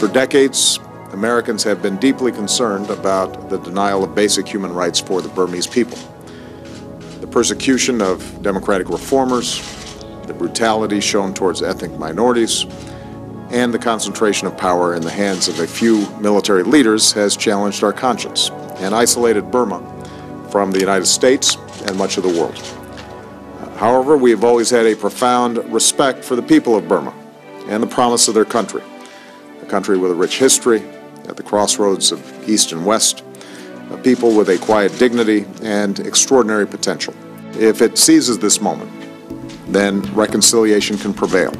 For decades, Americans have been deeply concerned about the denial of basic human rights for the Burmese people. The persecution of democratic reformers, the brutality shown towards ethnic minorities, and the concentration of power in the hands of a few military leaders has challenged our conscience and isolated Burma from the United States and much of the world. However, we have always had a profound respect for the people of Burma and the promise of their country, a country with a rich history, at the crossroads of East and West, a people with a quiet dignity and extraordinary potential. If it seizes this moment, then reconciliation can prevail,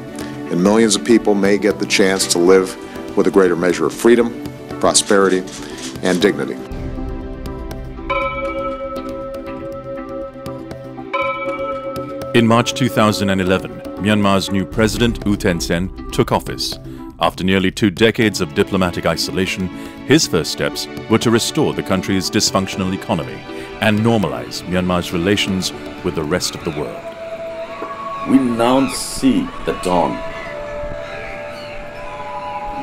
and millions of people may get the chance to live with a greater measure of freedom, prosperity, and dignity. In March 2011, Myanmar's new president, U Thein Sein, took office. After nearly 2 decades of diplomatic isolation, his first steps were to restore the country's dysfunctional economy and normalize Myanmar's relations with the rest of the world. We now see the dawn.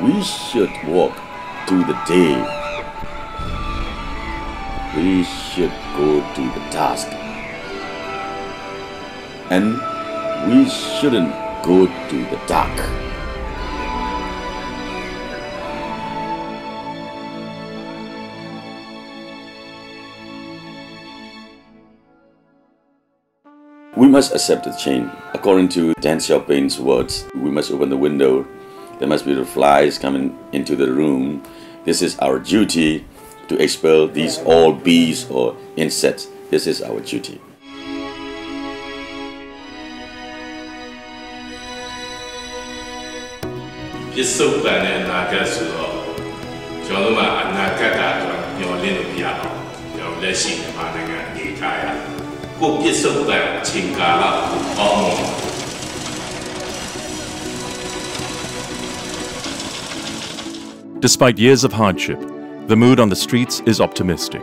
We should walk to the day. We should go to the task. And we shouldn't go to the dark. We must accept the change. According to Deng Xiaoping's words, we must open the window. There must be the flies coming into the room. This is our duty to expel these all bees or insects. This is our duty. Despite years of hardship, the mood on the streets is optimistic.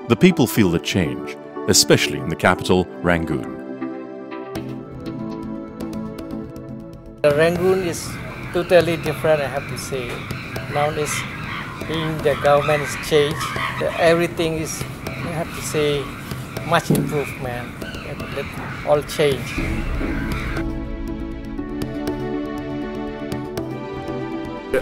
The people feel the change, especially in the capital, Rangoon. Rangoon is totally different, I have to say. Now the government is changed. Everything is, I have to say, much improvement. It all changed.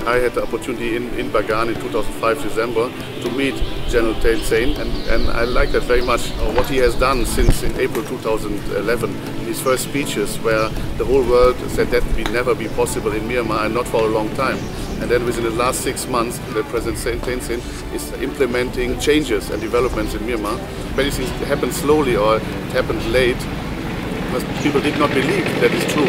I had the opportunity in Bagan in 2005 December to meet General Thein Sein, and I like that very much. What he has done since in April 2011, his first speeches where the whole world said that will never be possible in Myanmar and not for a long time. And then within the last 6 months, the President Thein Sein is implementing changes and developments in Myanmar. Many things happen slowly or it happened late, because people did not believe that is true.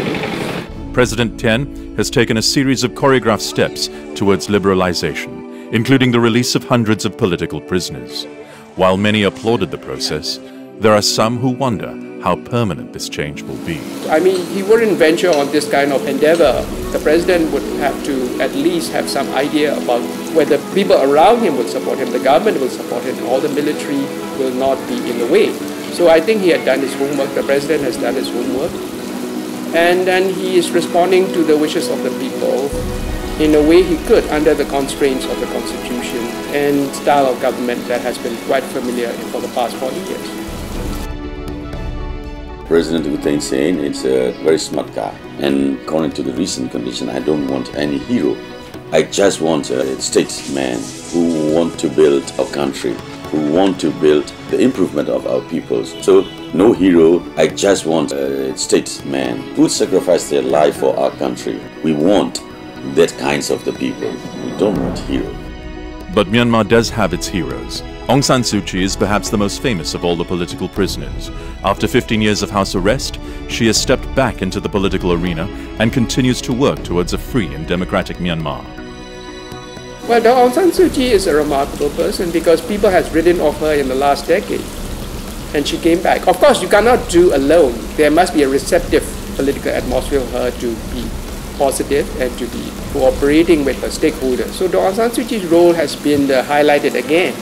President Thein has taken a series of choreographed steps towards liberalization, including the release of hundreds of political prisoners. While many applauded the process, there are some who wonder how permanent this change will be. I mean, he wouldn't venture on this kind of endeavor. The president would have to at least have some idea about whether people around him would support him, the government will support him, or the military will not be in the way. So I think he had done his homework, the president has done his homework. And then he is responding to the wishes of the people in a way he could under the constraints of the constitution and style of government that has been quite familiar for the past 40 years. President U Thein Sein is a very smart guy, and according to the recent condition, I don't want any hero. I just want a statesman who want to build our country, who want to build the improvement of our people. So no hero, I just want a statesman who sacrifice their life for our country. We want that kinds of the people. We don't want heroes. But Myanmar does have its heroes. Aung San Suu Kyi is perhaps the most famous of all the political prisoners. After 15 years of house arrest, she has stepped back into the political arena and continues to work towards a free and democratic Myanmar. Well, Aung San Suu Kyi is a remarkable person because people have written of her in the last decade. And she came back. Of course, you cannot do alone. There must be a receptive political atmosphere for her to be positive and to be cooperating with the stakeholders. So Aung San Suu Kyi's role has been highlighted again.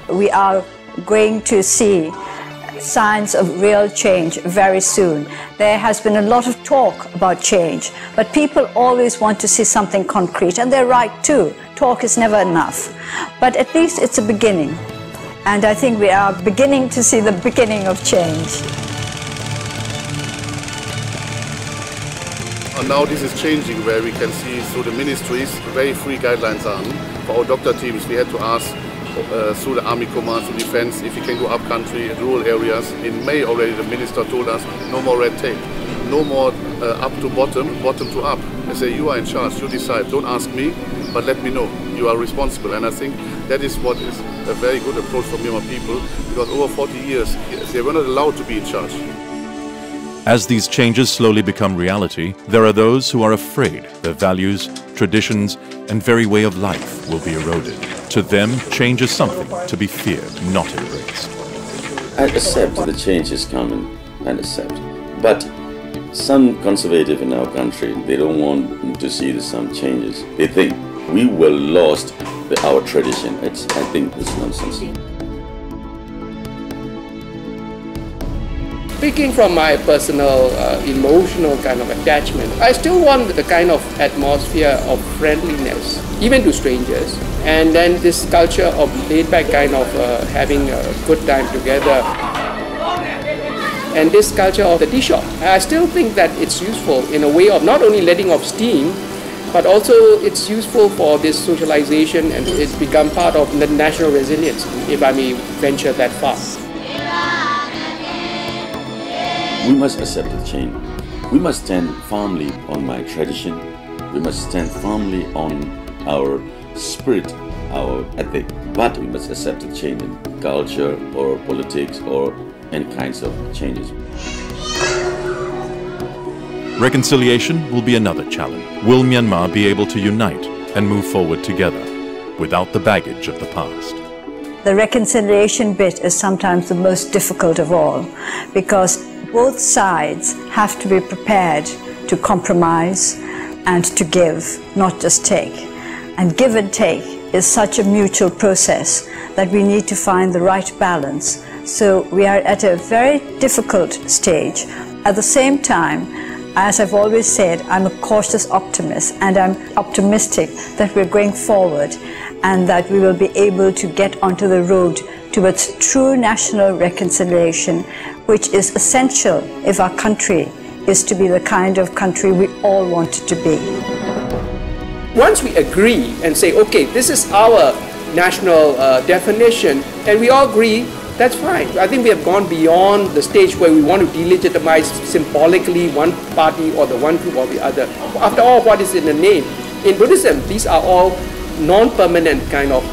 We are going to see signs of real change very soon. There has been a lot of talk about change, but people always want to see something concrete, and they're right too. Talk is never enough. But at least it's a beginning. And I think we are beginning to see the beginning of change. And now this is changing, where we can see through the ministries very free guidelines are. For our doctor teams, we had to ask through the Army Command, through Defense, if we can go up country, rural areas. In May already the minister told us no more red tape, no more up to bottom, bottom to up. I say, you are in charge, you decide, don't ask me, but let me know, you are responsible. And I think that is what is a very good approach for Myanmar people, because over 40 years they were not allowed to be in charge. As these changes slowly become reality, there are those who are afraid their values, traditions, and very way of life will be eroded. To them, change is something to be feared, not embraced. I accept the change is coming, and accept. But some conservative in our country, they don't want to see some changes. They think we will lost our tradition. I think it's nonsense. Speaking from my personal emotional kind of attachment, I still want the kind of atmosphere of friendliness, even to strangers, and then this culture of laid-back kind of having a good time together, and this culture of the tea shop. I still think that it's useful in a way of not only letting off steam, but also it's useful for this socialization, and it's become part of the national resilience, if I may venture that far. We must accept the change. We must stand firmly on my tradition. We must stand firmly on our spirit, our ethic. But we must accept the change in culture or politics or any kinds of changes. Reconciliation will be another challenge. Will Myanmar be able to unite and move forward together without the baggage of the past? The reconciliation bit is sometimes the most difficult of all, because both sides have to be prepared to compromise and to give, not just take. And give and take is such a mutual process that we need to find the right balance. So we are at a very difficult stage. At the same time, as I've always said, I'm a cautious optimist, and I'm optimistic that we're going forward and that we will be able to get onto the road towards true national reconciliation, which is essential if our country is to be the kind of country we all want it to be. Once we agree and say, okay, this is our national definition, and we all agree, that's fine. I think we have gone beyond the stage where we want to delegitimize symbolically one party or the one group or the other. After all, what is in the name? In Buddhism, these are all non-permanent kind of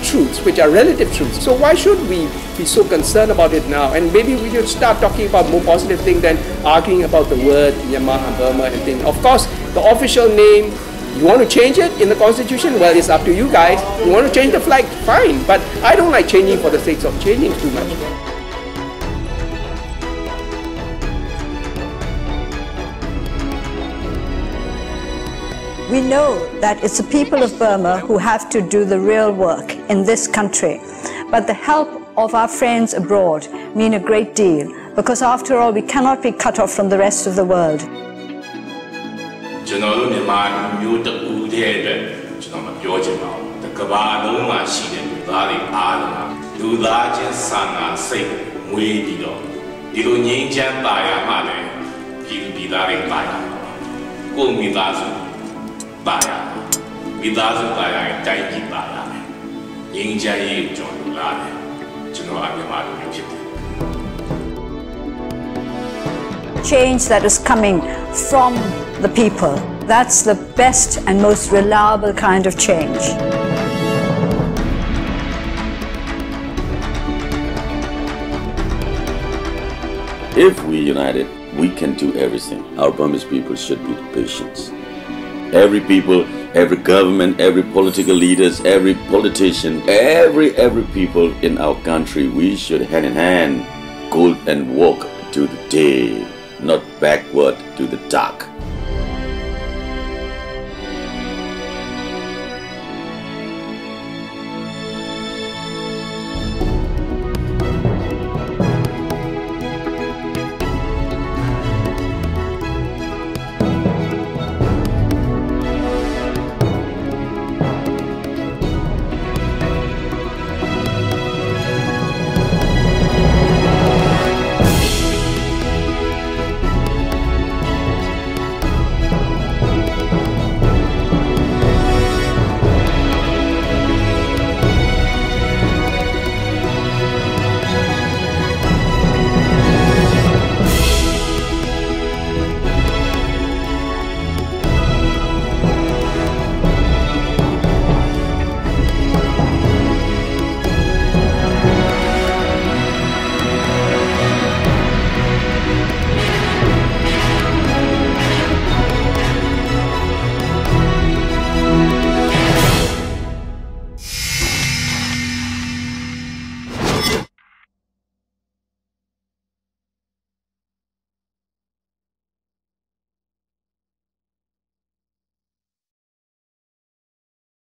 truths, which are relative truths. So why should we be so concerned about it now? And maybe we should start talking about more positive things than arguing about the word Myanmar and Burma and things. Of course, the official name, you want to change it in the constitution? Well, it's up to you guys. You want to change the flag? Fine. But I don't like changing for the sake of changing too much. We know that it's the people of Burma who have to do the real work in this country. But the help of our friends abroad mean a great deal, because after all, we cannot be cut off from the rest of the world. Change that is coming from the people. That's the best and most reliable kind of change. If we united, we can do everything. Our Burmese people should be patient. Every people, every government, every political leaders, every politician, every people in our country, we should hand in hand go and walk to the day, not backward to the dark.